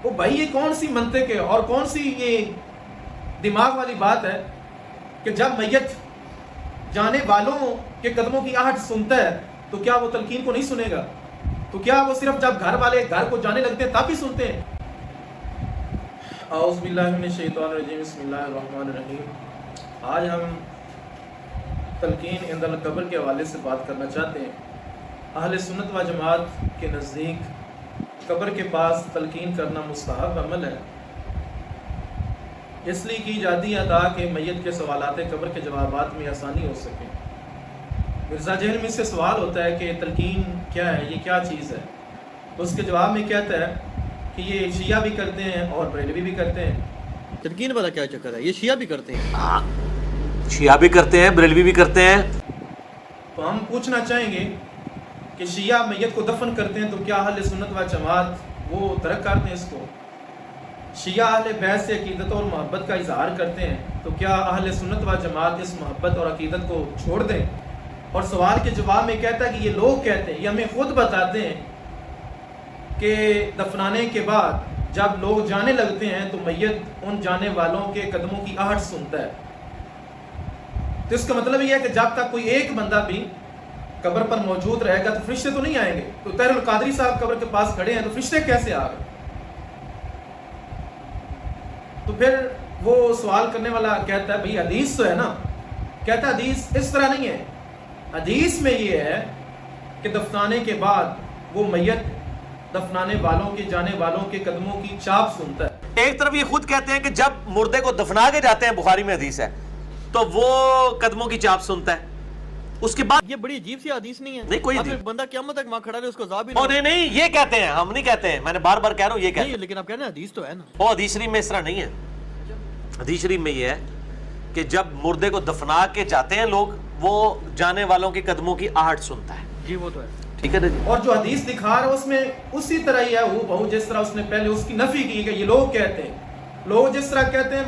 وہ بھائی یہ کون سی منطق ہے اور کون سی یہ دماغ والی بات ہے کہ جب میت جانے والوں کے قدموں کی آہٹ سنتا ہے تو کیا وہ تلقین کو نہیں سنے گا؟ تو کیا وہ صرف جب گھر والے گھر کو جانے لگتے ہیں تب ہی سنتے ہیں؟ اعوذ باللہ من الشیطان الرجیم، بسم اللہ الرحمن الرحیم۔ آج ہم تلقین عند القبر کے حوالے سے بات کرنا چاہتے ہیں۔ اہل سنت و جماعت کے نزدیک قبر کے پاس تلقین کرنا مستحب عمل ہے، اس لیے کی جاتی ہے تاکہ میت کے سوالات قبر کے جوابات میں آسانی ہو سکے۔ مرزا جہل میں سے سوال ہوتا ہے کہ تلقین کیا ہے، یہ کیا چیز ہے؟ تو اس کے جواب میں کہتا ہے کہ یہ شیعہ بھی کرتے ہیں اور بریلوی بھی کرتے ہیں۔ تلقین والا کیا چکر ہے؟ یہ شیعہ بھی کرتے ہیں، شیعہ بھی کرتے ہیں، بریلوی بھی کرتے ہیں۔ تو ہم پوچھنا چاہیں گے کہ شیعہ میت کو دفن کرتے ہیں تو کیا اہل سنت و جماعت وہ ترک کرتے ہیں اس کو؟ شیعہ اہل بیت سے عقیدت اور محبت کا اظہار کرتے ہیں تو کیا اہل سنت و جماعت اس محبت اور عقیدت کو چھوڑ دیں؟ اور سوال کے جواب میں کہتا ہے کہ یہ لوگ کہتے ہیں، یہ ہمیں خود بتاتے ہیں کہ دفنانے کے بعد جب لوگ جانے لگتے ہیں تو میت ان جانے والوں کے قدموں کی آہٹ سنتا ہے۔ تو اس کا مطلب یہ ہے کہ جب تک کوئی ایک بندہ بھی قبر پر موجود رہے گا تو فرشتے تو نہیں آئیں گے۔ تو طاہر القادری صاحب قبر کے پاس کھڑے ہیں تو فرشتے کیسے آ گئے؟ تو پھر وہ سوال کرنے والا کہتا ہے بھئی حدیث تو ہے نا، کہتا ہے حدیث اس طرح نہیں ہے، حدیث میں یہ ہے کہ دفنانے کے بعد وہ میت دفنانے والوں کے جانے والوں کے قدموں کی چاپ سنتا ہے۔ ایک طرف یہ خود کہتے ہیں کہ جب مردے کو دفنا کے جاتے ہیں، بخاری میں حدیث ہے، تو وہ قدموں کی چاپ سنتا ہے۔ اس کے بعد یہ بڑی عجیب سی حدیث نہیں ہے؟ نہیں، کوئی اب حدیث ایک بندہ قیامت تک وہاں کھڑا رہے، اس کو عذاب ہی نہ نہیں نہیں، یہ کہتے ہیں، ہم نہیں کہتے ہیں، میں نے بار بار کہہ رہا ہوں یہ کہتے نہیں، ہیں۔ لیکن آپ کہہ رہے ہیں حدیث تو ہے نا۔ وہ حدیث شریف میں اس طرح نہیں ہے۔ حدیث شریف میں یہ ہے کہ جب مردے کو دفنا کے جاتے ہیں لوگ، وہ جانے والوں کے قدموں کی آہٹ سنتا ہے۔ جی وہ تو ہے، ٹھیک ہے نا جی؟ اور جو حدیث دکھا رہا ہے اس میں اسی طرح ہی ہے، وہ بہو جس طرح اس نے پہلے اس کی نفی کی کہ یہ لوگ کہتے ہیں، لوگ جس طرح کہتے ہیں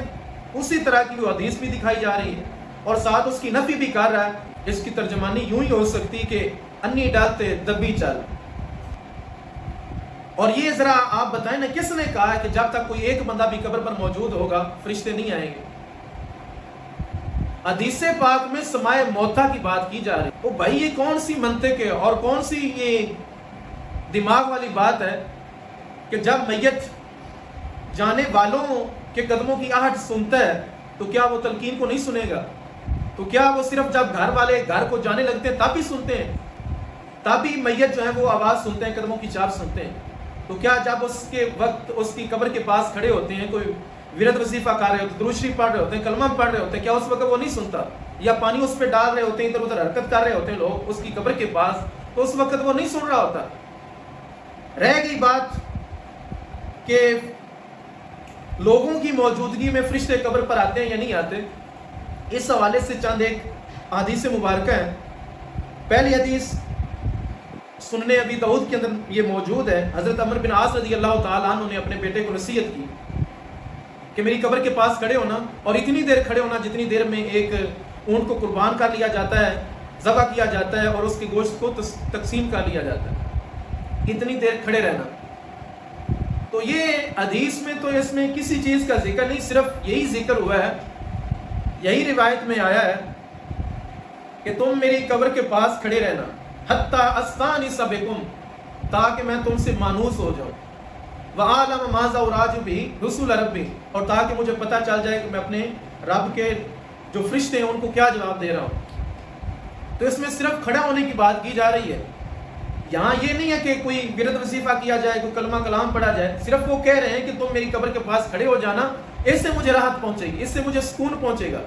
اسی طرح کی وہ حدیث بھی دکھائی جا رہی ہے اور ساتھ اس کی نفی بھی کر رہا ہے۔ اس کی ترجمانی یوں ہی ہو سکتی کہ انی ڈالتے دبی چل۔ اور یہ ذرا آپ بتائیں نا، کس نے کہا ہے کہ جب تک کوئی ایک بندہ بھی قبر پر موجود ہوگا فرشتے نہیں آئیں گے؟ حدیث پاک میں سمائے موتا کی بات کی جا رہی ہے۔ وہ بھائی یہ کون سی منطق ہے اور کون سی یہ دماغ والی بات ہے کہ جب میت جانے والوں کے قدموں کی آہٹ سنتا ہے تو کیا وہ تلقین کو نہیں سنے گا؟ تو کیا وہ صرف جب گھر والے گھر کو جانے لگتے ہیں تب ہی سنتے ہیں، تب ہی میت جو ہے وہ آواز سنتے ہیں، قدموں کی چاپ سنتے ہیں؟ تو کیا جب اس کے وقت اس کی قبر کے پاس کھڑے ہوتے ہیں، کوئی ورد وظیفہ کر رہے ہوتے ہیں، درود شریف پڑھ رہے ہوتے ہیں، کلمہ پڑھ رہے ہوتے ہیں، کیا اس وقت وہ نہیں سنتا؟ یا پانی اس پہ ڈال رہے ہوتے ہیں، ادھر ادھر حرکت کر رہے ہوتے ہیں لوگ اس کی قبر کے پاس، تو اس وقت وہ نہیں سن رہا ہوتا؟ رہ گئی بات کہ لوگوں کی موجودگی میں فرشتے قبر پر آتے ہیں یا نہیں آتے، اس حوالے سے چند ایک حدیث مبارکہ ہیں۔ پہلی حدیث سنن ابی داؤد کے اندر یہ موجود ہے۔ حضرت عمر بن عاص رضی اللہ تعالیٰ عنہ نے اپنے بیٹے کو نصیحت کی کہ میری قبر کے پاس کھڑے ہونا اور اتنی دیر کھڑے ہونا جتنی دیر میں ایک اونٹ کو قربان کر لیا جاتا ہے، ذبح کیا جاتا ہے اور اس کے گوشت کو تقسیم کر لیا جاتا ہے، اتنی دیر کھڑے رہنا۔ تو یہ حدیث میں تو اس میں کسی چیز کا ذکر نہیں، صرف یہی ذکر ہوا ہے، یہی روایت میں آیا ہے کہ تم میری قبر کے پاس کھڑے رہنا حتی استانس بکم، تاکہ میں تم سے مانوس ہو جاؤں، وَعَالَمَ مَاذَا أُرَاجُ بِهِ رُسُولَ رَبِّي، اور تاکہ مجھے پتہ چل جائے کہ میں اپنے رب کے جو فرشتے ہیں ان کو کیا جواب دے رہا ہوں۔ تو اس میں صرف کھڑا ہونے کی بات کی جا رہی ہے، یہاں یہ نہیں ہے کہ کوئی ورد وظیفہ کیا جائے، کوئی کلمہ کلام پڑھا جائے، صرف وہ کہہ رہے ہیں کہ تم میری قبر کے پاس کھڑے ہو جانا، اس سے مجھے راحت پہنچے گی، اس سے مجھے سکون پہنچے گا۔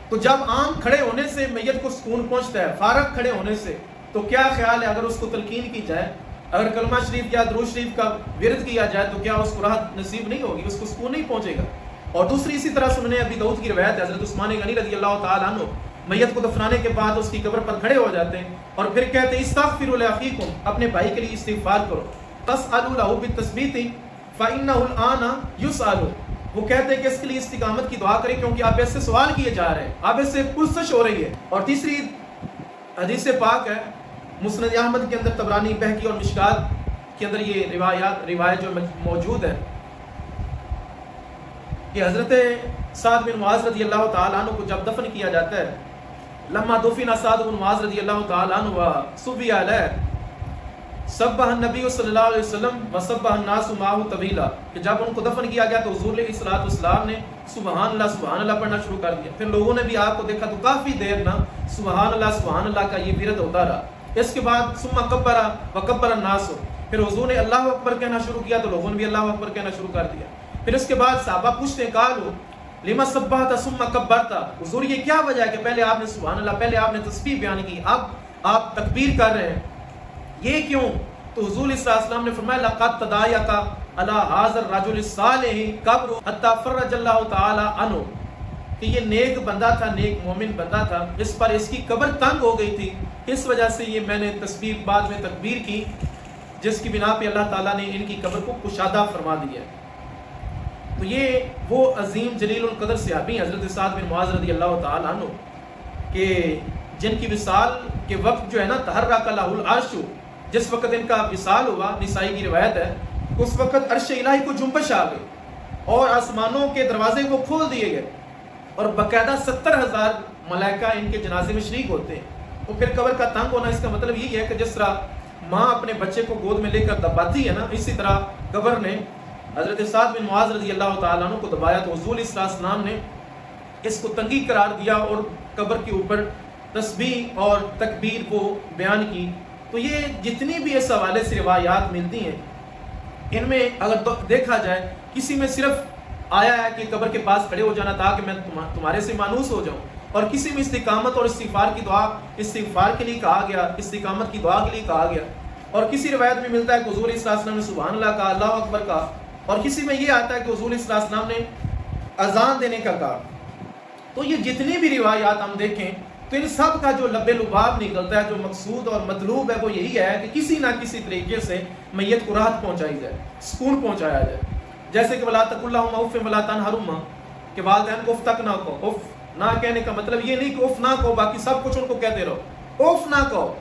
تو جب عام کھڑے ہونے سے میت کو سکون پہنچتا ہے، فارغ کھڑے ہونے سے، تو کیا خیال ہے اگر اس کو تلقین کی جائے، اگر کلمہ شریف یا درود شریف کا ورد کیا جائے تو کیا اس کو راحت نصیب نہیں ہوگی، اس کو سکون نہیں پہنچے گا؟ اور دوسری اسی طرح سنن ابی داؤد کی روایت ہے، حضرت عثمان غنی رضی اللہ تعالیٰ عنہ میت کو دفنانے کے بعد اس کی قبر پر کھڑے ہو جاتے ہیں اور پھر کہتے ہیں استغفروا لاخیکم، اپنے بھائی کے لیے استغفار کرو، تسألوا له بالتثبیت فإنه الآن يسأل، وہ کہتے ہیں کہ اس کے لیے استقامت کی دعا کریں کیونکہ آپ اس سے سوال کیے جا رہے ہیں، آپ اس سے پرسش ہو رہی ہے۔ اور تیسری حدیث پاک ہے مسند احمد کے اندر، طبرانی، بہقی اور مشکات کے اندر یہ روایت جو موجود ہے کہ حضرت سعد بن معاذ رضی اللہ تعالیٰ عنہ کو جب دفن کیا جاتا ہے، لما دفن سعد بن معاذ رضی اللہ تعالیٰ عنہ وصبی علیہ سبح النبی صلی اللہ علیہ وسلم وسبح الناس معہ طویلا، کہ جب ان کو دفن کیا گیا تو حضور علیہ الصلوۃ والسلام نے سبحان اللہ پڑھنا شروع کر دیا. پھر لوگوں نے بھی آپ کو دیکھا تو کافی دیر نا سبحان اللہ کا یہ ورد ہوتا رہا. اس کے بعد ثم کبر وکبر الناس، پھر حضور نے اللہ اکبر کہنا شروع کیا تو لوگوں نے بھی اللہ اکبر کہنا شروع کر دیا. پھر اس کے بعد صحابہ پوچھتے ہیں قالوا لما سبحت ثم کبرت، حضور یہ کیا وجہ ہے کہ پہلے آپ نے سبحان اللہ، پہلے آپ نے تسبیح بیان کی، اب آپ تکبیر کر رہے ہیں، یہ کیوں؟ تو حضور صلی اللہ علیہ وسلم نے فرمایا لقد تضايق على هذا الرجل الصالح قبر حتى فرج اللہ تعالی عنہ، کہ یہ نیک بندہ تھا، نیک مومن بندہ تھا، اس پر اس کی قبر تنگ ہو گئی تھی، اس وجہ سے یہ میں نے تسبیح بعد میں تکبیر کی، جس کی بنا پہ اللہ تعالیٰ نے ان کی قبر کو کشادہ فرما دیا. تو یہ وہ عظیم جلیل القدر صحابی حضرت سعد بن معاذ رضی اللہ تعالیٰ عنہ کہ جن کی وصال کے وقت جو ہے نا تحرک لہ العرش، جس وقت ان کا وصال ہوا، نسائی کی روایت ہے، اس وقت عرش الہی کو جنبش آ گئی اور آسمانوں کے دروازے کو کھول دیے گئے اور باقاعدہ 70,000 ملائکہ ان کے جنازے میں شریک ہوتے ہیں. تو پھر قبر کا تنگ ہونا اس کا مطلب یہی ہے کہ جس طرح ماں اپنے بچے کو گود میں لے کر دباتی ہے نا، اسی طرح قبر نے حضرت سعد بن معاذ رضی اللہ تعالیٰ عنہ کو دبایا. تو حضور صلی اللہ علیہ وسلم نے اس کو تنگی قرار دیا اور قبر کے اوپر تسبیح اور تکبیر کو بیان کی. تو یہ جتنی بھی اس حوالے سے روایات ملتی ہیں، ان میں اگر دیکھا جائے کسی میں صرف آیا ہے کہ قبر کے پاس کھڑے ہو جانا تاکہ میں تمہارے سے مانوس ہو جاؤں، اور کسی میں استقامت اور استغفار کی دعا، استغفار کے لیے کہا گیا، استقامت کی دعا کے لیے کہا گیا، اور کسی روایت میں ملتا ہے کہ حضور صلی اللہ علیہ وسلم نے سبحان اللہ کہا، اللہ اکبر کہا، اور کسی میں یہ آتا ہے کہ حضور صلی اللہ علیہ وسلم نے اذان دینے کا کہا. تو یہ جتنی بھی روایات ہم دیکھیں تو ان سب کا جو لب لباب نکلتا ہے، جو مقصود اور مطلوب ہے وہ یہی ہے کہ کسی نہ کسی طریقے سے میت کو راحت پہنچائی جائے، سکون پہنچایا جائے. جیسے کہ ولا تقل لهما اف ولا تنهرهما، کہ والدین کو اف تک نہ کہو. اف نہ کہنے کا مطلب یہ نہیں کہ اف نہ کہو باقی سب کچھ ان کو کہتے رہو، اف نہ کہو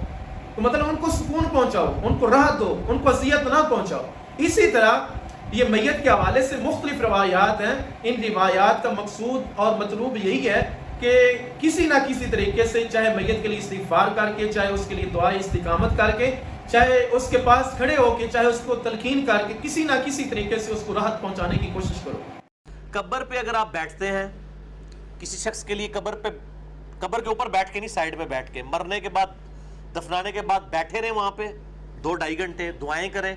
تو مطلب ان کو سکون پہنچاؤ، ان کو راحت دو، ان کو اذیت نہ پہنچاؤ. اسی طرح یہ میت کے حوالے سے مختلف روایات ہیں. ان روایات کا مقصود اور مطلوب یہی ہے کہ کسی نہ کسی طریقے سے، چاہے میت کے لیے استغفار کر کے، چاہے اس کے لیے دعا استقامت کر کے، چاہے اس کے پاس کھڑے ہو کے، چاہے اس کو تلقین کر کے، کسی نہ کسی طریقے سے اس کو راحت پہنچانے کی کوشش کرو. قبر پہ اگر آپ بیٹھتے ہیں، کسی شخص کے لیے قبر کے اوپر بیٹھ کے نہیں، سائیڈ پہ بیٹھ کے، مرنے کے بعد دفنانے کے بعد بیٹھے رہیں وہاں پہ 2-2.5 گھنٹے دعائیں کریں،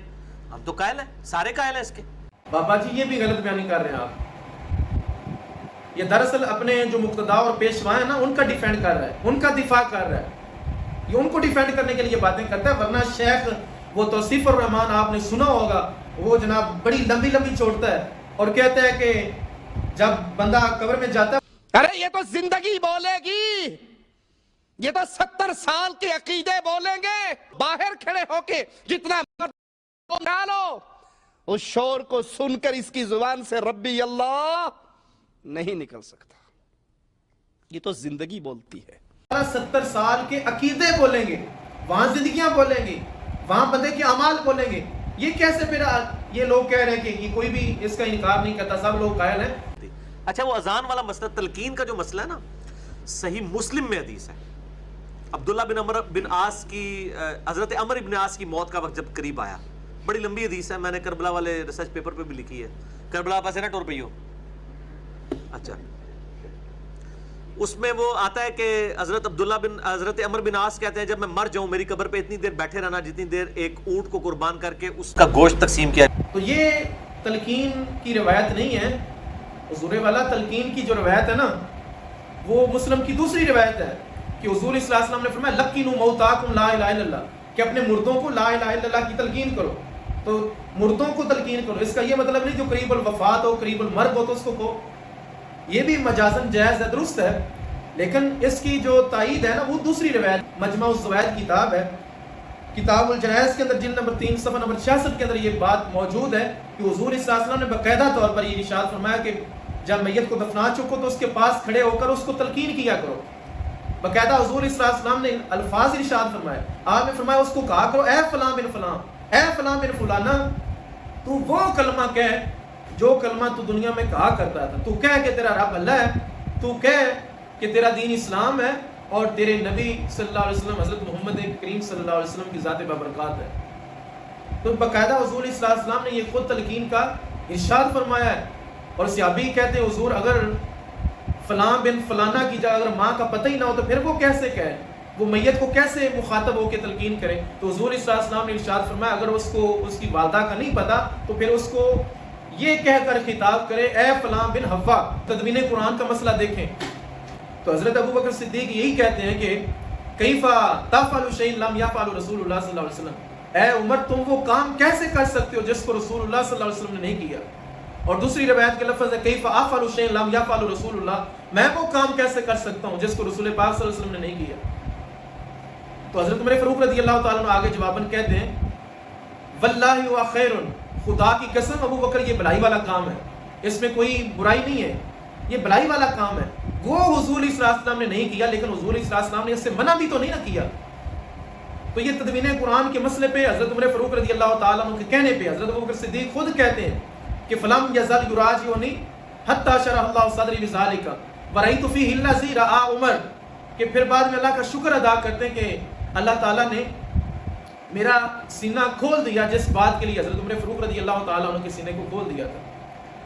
ہم تو قائل ہیں، سارے قائل ہیں اس کے. بابا جی یہ بھی غلط بیانی کر رہے ہیں آپ. یہ دراصل اپنے جو مقتدا اور پیشوا ہیں نا ان کا ڈیفینڈ کر رہا ہے، ان کا دفاع کر رہا ہے، یہ ان کو ڈیفینڈ کرنے کے لیے باتیں کرتا ہے. ورنہ شیخ وہ توصیف الرحمان آپ نے سنا ہوگا، وہ جناب بڑی لمبی لمبی چھوڑتا ہے اور کہتا ہے کہ جب بندہ قبر میں جاتا ہے، ارے یہ تو زندگی بولے گی، یہ تو 70 سال کے عقیدے بولیں گے. باہر کھڑے ہو کے جتنا ڈالو اس شور کو سن کر اس کی زبان سے ربی اللہ نہیں نکل سکتا. یہ تو زندگی بولتی ہے. 70 سال کے عقیدے بولیں گے، وہاں زندگیاں بولیں گے، وہاں بندے کے اعمال بولیں گے. یہ کیسے پھر یہ لوگ کہہ رہے ہیں کہ یہ کوئی بھی اس کا انکار نہیں کرتا، سب لوگ قائل ہیں. اچھا وہ اذان والا مسئلہ، تلقین کا جو مسئلہ ہے نا، صحیح مسلم میں حدیث ہے. عبداللہ بن عمر بن عاص کی، حضرت عمر بن عاص کی موت کا وقت جب قریب آیا، بڑی لمبی حدیث ہے، میں نے کربلا والے ریسرچ پیپر پہ بھی لکھی ہے. کربلا پاس ہے نا ٹور پہ ہی ہو. اچھا اس میں وہ آتا ہے کہ حضرت عمر بن عاص کہتے ہیں جب میں مر جاؤں میری قبر پہ اتنی دیر بیٹھے رہنا جتنی دیر ایک اونٹ کو قربان کر کے اس کا گوشت تقسیم کیا. تو یہ تلقین کی روایت نہیں ہے. حضور والا تلقین کی جو روایت ہے نا وہ مسلم کی دوسری روایت ہے کہ حضور صلی اللہ علیہ وسلم نے فرمایا لقینوا موتاکم لا الہ الا اللہ، کہ اپنے مردوں کو لا الہ الا اللہ کی تلقین کرو. تو مردوں کو تلقین کرو، اس کا یہ مطلب نہیں جو قریب الوفات ہو، قریب المرگ ہو تو اس کو کہو. یہ بھی مجازن جائز ہے، درست ہے، لیکن اس کی جو تائید ہے نا وہ دوسری روایت مجمع الزوائد کتاب ہے، کتاب الجنائز کے اندر جلد نمبر 3 صفحہ نمبر 66 کے اندر یہ بات موجود ہے کہ حضور صلی اللہ علیہ وسلم نے باقاعدہ طور پر یہ ارشاد فرمایا کہ جب میت کو دفنا چکو تو اس کے پاس کھڑے ہو کر اس کو تلقین کیا کرو. باقاعدہ حضور صلی اللہ علیہ وسلم نے الفاظ ارشاد فرمائے. آپ نے فرمایا اس کو کہا کرو اے فلاں بن فلاں، اے فلاں بن فلانا تو وہ کلمہ کہہ جو کلمہ تو دنیا میں کہا کرتا تھا، تو کہہ کہ تیرا رب اللہ ہے، تو کہہ کہ تیرا دین اسلام ہے اور تیرے نبی صلی اللہ علیہ وسلم حضرت محمد کریم صلی اللہ علیہ وسلم کی ذات بابرکات ہے۔ تو باقاعدہ حضور صلی اللہ علیہ وسلم نے یہ خود تلقین کا ارشاد فرمایا ہے، اور صحابی کہتے ہیں حضور اگر فلاں بن فلانا کی جگہ اگر ماں کا پتہ ہی نہ ہو تو پھر وہ کیسے کہے، وہ میت کو کیسے مخاطب ہو کے تلقین کرے؟ تو حضور صلی اللہ علیہ وسلم نے ارشاد فرمایا اگر اس کو اس کی والدہ کا نہیں پتا تو پھر اس کو یہ کہہ کر خطاب کرے اے فلاں بن حوا۔ تدوین قرآن کا مسئلہ دیکھیں تو حضرت ابو بکر صدیق یہی کہتے ہیں کہ کیفا تفعل شیئا لم یفعل رسول اللہ صلی اللہ علیہ وسلم، اے عمر تم وہ کام کیسے کر سکتے ہو جس کو رسول اللہ صلی اللہ علیہ وسلم نے نہیں کیا؟ اور دوسری روایت کے لفظ ہے کیفا افعل شیئا لم یفعل رسول اللہ، میں وہ کام کیسے کر سکتا ہوں جس کو رسول پاک صلی اللہ علیہ وسلم نے نہیں کیا؟ تو حضرت عمر فاروق رضی اللہ تعالیٰ عنہ آگے جواباً کہتے ہیں واللہ ہوا خیر، خدا کی قسم ابو بکر یہ بھلائی والا کام ہے، اس میں کوئی برائی نہیں ہے، یہ بھلائی والا کام ہے۔ وہ حضور صلی اللہ علیہ وسلم نے نہیں کیا لیکن حضور صلی اللہ علیہ وسلم نے اس سے منع بھی تو نہیں نہ کیا۔ تو یہ تدوین قرآن کے مسئلے پہ حضرت عمر فاروق رضی اللہ تعالیٰ عنہ کے کہنے پہ حضرت ابو بکر صدیق خود کہتے ہیں کہ فلم یزل یراجعنی حتی شرح اللہ صدری بذالک ورأیت فیہ الذی رأى عمر، کہ پھر بعد میں اللہ کا شکر ادا کرتے ہیں کہ اللہ تعالیٰ نے میرا سینہ کھول دیا جس بات کے لیے حضرت عمر فاروق رضی اللہ تعالیٰ عنہ کے سینے کو کھول دیا تھا۔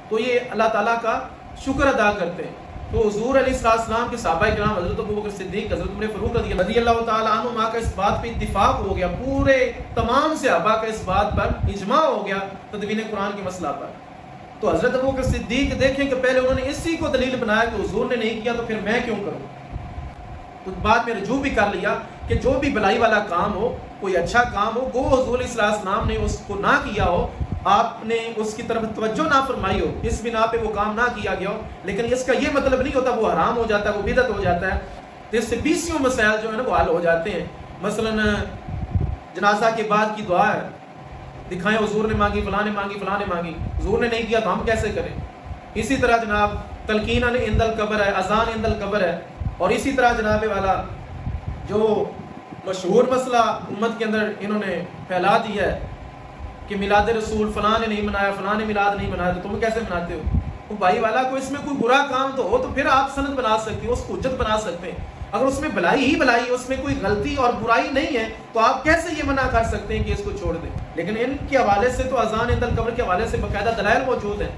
تو یہ اللہ تعالیٰ کا شکر ادا کرتے ہیں۔ تو حضور علیہ السلام کے صحابہ کرام حضرت ابو بکر صدیق حضرت عمر فاروق رضی اللہ تعالیٰ عنہ کا اس بات پہ اتفاق ہو گیا، پورے تمام صحابہ کا اس بات پر اجماع ہو گیا تدوین قرآن کے مسئلہ پر۔ تو حضرت ابو بکر صدیق دیکھیں کہ پہلے انہوں نے اسی کو دلیل بنایا کہ حضور نے نہیں کیا تو پھر میں کیوں کروں؟ تو بعد میں رجوع بھی کر لیا کہ جو بھی بھلائی والا کام ہو، کوئی اچھا کام ہو، وہ حضور صلی اللہ علیہ وسلم نے اس کو نہ کیا ہو، آپ نے اس کی طرف توجہ نہ فرمائی ہو، اس بنا پہ وہ کام نہ کیا گیا ہو، لیکن اس کا یہ مطلب نہیں ہوتا وہ حرام ہو جاتا ہے، وہ بدعت ہو جاتا ہے۔ تو اس سے بیسیوں مسائل جو ہے نا وہ حل ہو جاتے ہیں۔ مثلا جنازہ کے بعد کی دعا ہے، دکھائیں حضور نے مانگی، فلاں نے مانگی، فلاں نے مانگی، حضور نے نہیں کیا تو ہم کیسے کریں؟ اسی طرح جناب تلقین عند القبر ہے، اذان عند القبر ہے، اور اسی طرح جناب والا جو مشہور مسئلہ امت کے اندر انہوں نے پھیلا دیا ہے کہ میلاد رسول فلاں نے نہیں منایا، فلاں نے میلاد نہیں منایا تو تم کیسے مناتے ہو؟ تو بھائی والا کو اس میں کوئی برا کام تو ہو تو پھر آپ سند بنا سکتے ہو، اس کو حجت بنا سکتے ہیں۔ اگر اس میں بھلائی ہی بھلائی، اس میں کوئی غلطی اور برائی نہیں ہے تو آپ کیسے یہ منع کر سکتے ہیں کہ اس کو چھوڑ دیں؟ لیکن ان کے حوالے سے تو اذان عند القبر کے حوالے سے باقاعدہ دلائل موجود ہیں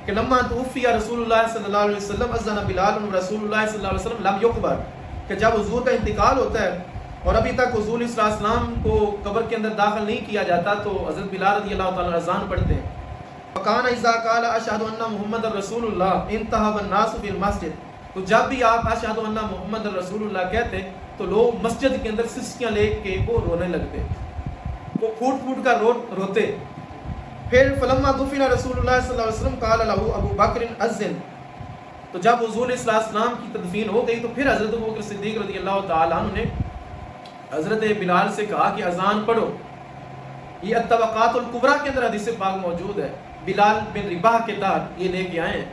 کہ لما توفی رسول اللہ صلی اللہ علیہ وسلم اذن بلال رسول اللہ صلی اللہ علیہ وسلم لم یقبر، کہ جب حضور کا انتقال ہوتا ہے اور ابھی تک حضور صلی اللہ علیہ وسلم کو قبر کے اندر داخل نہیں کیا جاتا تو حضرت بلال رضی اللہ تعالیٰ اذان پڑھتے ہیں۔ وکان اذا قال اشهد ان محمد رسول اللہ انتهب الناس فی المسجد، تو جب بھی آپ اشهد ان محمد رسول اللہ کہتے تو لوگ مسجد کے اندر سسکیاں لے کے وہ رونے لگتے، وہ پھوٹ پھوٹ کر روتے۔ پھر فلما دفن رسول اللہ صلی اللہ علیہ وسلم قال له ابو بکر اذن، تو جب حضور صلی اللہ علیہ وسلم کی تدفین ہو گئی تو پھر حضرت ابو بکر صدیق رضی اللہ تعالیٰ عنہ نے حضرت بلال سے کہا کہ اذان پڑھو۔ یہ الطبقات الکبریٰ کے اندر حدیث پاک موجود ہے، بلال بن رباح کے تحت یہ لے کے آئے ہیں۔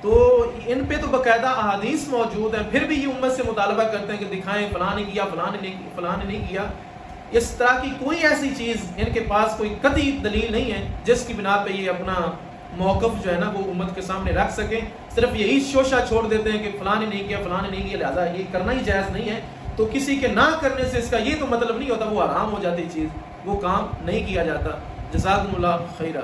تو ان پہ تو باقاعدہ احادیث موجود ہیں، پھر بھی یہ امت سے مطالبہ کرتے ہیں کہ دکھائیں فلاں نے کیا، فلاں نے نہیں کیا۔ اس طرح کی کوئی ایسی چیز ان کے پاس کوئی قطعی دلیل نہیں ہے جس کی بنا پہ یہ اپنا موقف جو ہے نا وہ امت کے سامنے رکھ سکیں۔ صرف یہی شوشہ چھوڑ دیتے ہیں کہ فلاں نے نہیں کیا، فلاں نے نہیں کیا، لہٰذا یہ کرنا ہی جائز نہیں ہے۔ تو کسی کے نہ کرنے سے اس کا یہ تو مطلب نہیں ہوتا وہ حرام ہو جاتی چیز، وہ کام نہیں کیا جاتا۔ جزاکم اللہ خیرہ۔